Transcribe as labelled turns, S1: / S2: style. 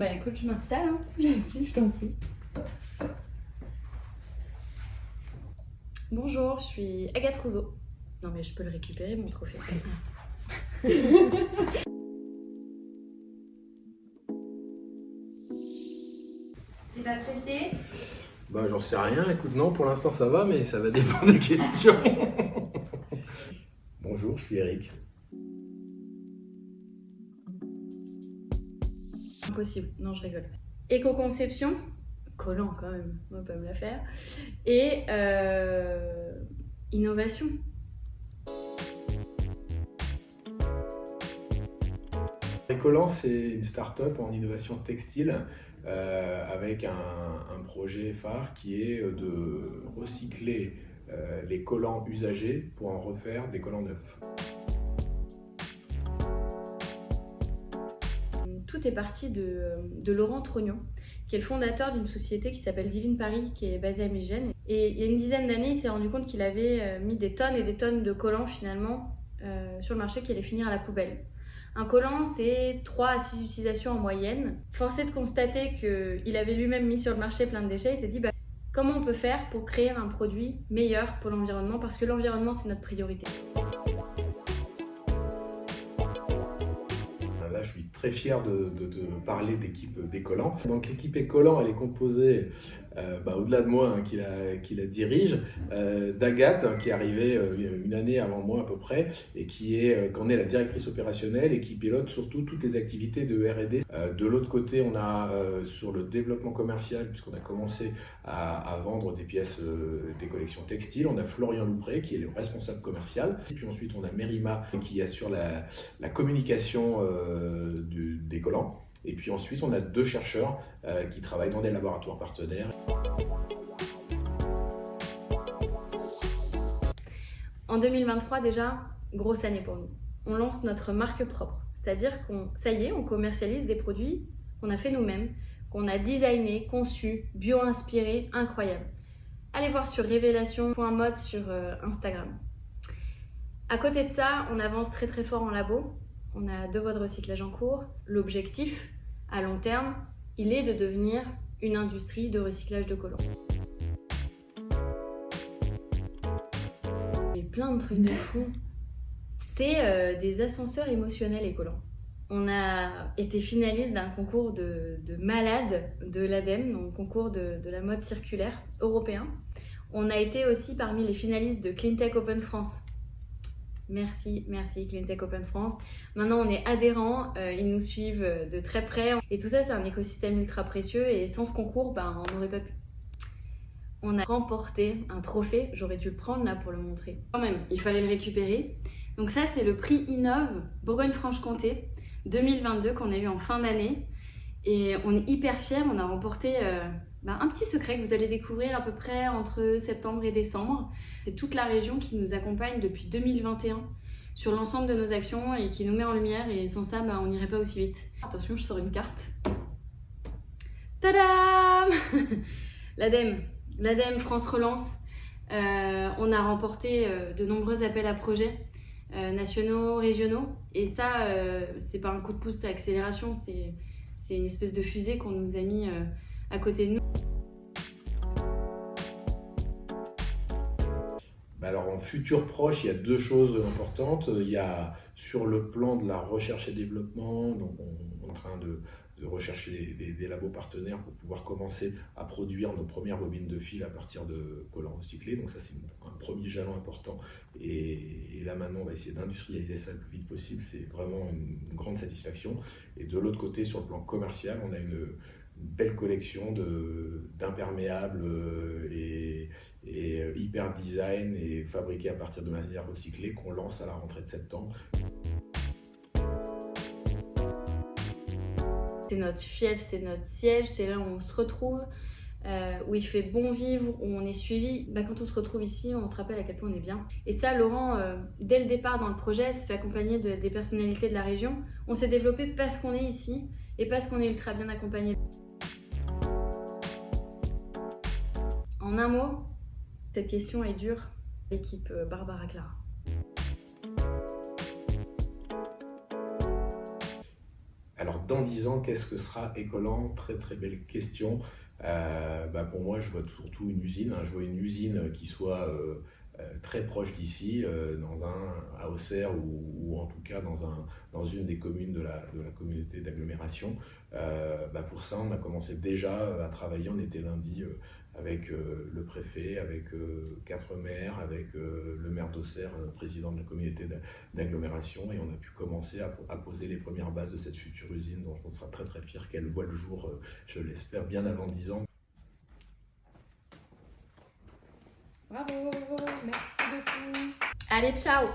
S1: Bah écoute, je m'installe. Hein.
S2: Vas-y, je t'en prie.
S1: Bonjour, je suis Agathe Rousseau. Non mais je peux le récupérer mon trophée. T'es pas stressé?
S3: Bah j'en sais rien, écoute non pour l'instant ça va mais ça va dépendre des questions. Bonjour, je suis Eric.
S1: Impossible, non je rigole. Éco-conception, collant quand même, on va pas me la faire. Et innovation.
S3: Écolan, c'est une start-up en innovation textile avec un projet phare qui est de recycler les collants usagés pour en refaire des collants neufs.
S1: Tout est parti de Laurent Trognon, qui est le fondateur d'une société qui s'appelle Divine Paris, qui est basée à Migène. Et il y a une dizaine d'années, il s'est rendu compte qu'il avait mis des tonnes et des tonnes de collants finalement sur le marché qui allaient finir à la poubelle. Un collant, c'est 3 à 6 utilisations en moyenne. Force est de constater qu'il avait lui-même mis sur le marché plein de déchets. Il s'est dit comment on peut faire pour créer un produit meilleur pour l'environnement, parce que l'environnement, c'est notre priorité.
S3: Là, je suis très fier de parler d'équipe Écolan. Donc l'équipe Écolan, elle est composée, au-delà de moi qui la dirige, d'Agathe qui est arrivée une année avant moi à peu près et qui en est la directrice opérationnelle et qui pilote surtout toutes les activités de R&D. De l'autre côté, on a sur le développement commercial, puisqu'on a commencé à vendre des pièces des collections textiles, on a Florian Loupré qui est le responsable commercial. Et puis ensuite, on a Merima qui assure la communication des collants. Et puis ensuite, on a 2 chercheurs qui travaillent dans des laboratoires partenaires.
S1: En 2023 déjà, grosse année pour nous. On lance notre marque propre, c'est-à-dire ça y est, on commercialise des produits qu'on a fait nous-mêmes, qu'on a designés, conçus, bio-inspirés, incroyables. Allez voir sur révélation.mode sur Instagram. À côté de ça, on avance très très fort en labo. On a 2 voies de recyclage en cours. L'objectif, à long terme, il est de devenir une industrie de recyclage de collants. Il y a plein de trucs de fou. C'est des ascenseurs émotionnels et collants. On a été finaliste d'un concours de malades de l'ADEME, donc concours de la mode circulaire européen. On a été aussi parmi les finalistes de Cleantech Open France. Merci Cleantech Open France. Maintenant on est adhérents, ils nous suivent de très près. Et tout ça c'est un écosystème ultra précieux et sans ce concours, on n'aurait pas pu. On a remporté un trophée, j'aurais dû le prendre là pour le montrer. Quand même, il fallait le récupérer. Donc ça c'est le prix Innove Bourgogne-Franche-Comté 2022 qu'on a eu en fin d'année. Et on est hyper fiers, on a remporté un petit secret que vous allez découvrir à peu près entre septembre et décembre. C'est toute la région qui nous accompagne depuis 2021 sur l'ensemble de nos actions et qui nous met en lumière, et sans ça, on n'irait pas aussi vite. Attention, je sors une carte. Tadam! L'ADEME France Relance. On a remporté de nombreux appels à projets nationaux, régionaux. Et ça, c'est pas un coup de pouce à accélération, c'est une espèce de fusée qu'on nous a mis à côté de nous.
S3: Alors en futur proche, il y a 2 choses importantes. Il y a sur le plan de la recherche et développement, donc on est en train de rechercher des labos partenaires pour pouvoir commencer à produire nos premières bobines de fil à partir de collants recyclés. Donc ça c'est un premier jalon important. Et là maintenant on va essayer d'industrialiser ça le plus vite possible. C'est vraiment une grande satisfaction. Et de l'autre côté, sur le plan commercial, on a une belle collection d'imperméables et hyper design et fabriqués à partir de matières recyclées qu'on lance à la rentrée de septembre.
S1: C'est notre fief, c'est notre siège, c'est là où on se retrouve, où il fait bon vivre, où on est suivi. Quand on se retrouve ici, on se rappelle à quel point on est bien. Et ça, Laurent, dès le départ dans le projet, s'est fait accompagner des personnalités de la région. On s'est développé parce qu'on est ici et parce qu'on est ultra bien accompagné. En un mot, cette question est dure. L'équipe Barbara Clara.
S3: Alors dans 10 ans, qu'est-ce que sera Écolan? Très très belle question. Pour moi, je vois surtout une usine. Je vois une usine qui soit très proche d'ici, à Auxerre ou en tout cas dans une des communes de la communauté d'agglomération. Pour ça, on a commencé déjà à travailler. On était lundi avec le préfet, avec 4 maires, avec le maire d'Auxerre, président de la communauté d'agglomération, et on a pu commencer à poser les premières bases de cette future usine dont on sera très très fier qu'elle voit le jour, je l'espère, bien avant 10 ans.
S2: Bravo, merci beaucoup.
S1: Allez, ciao.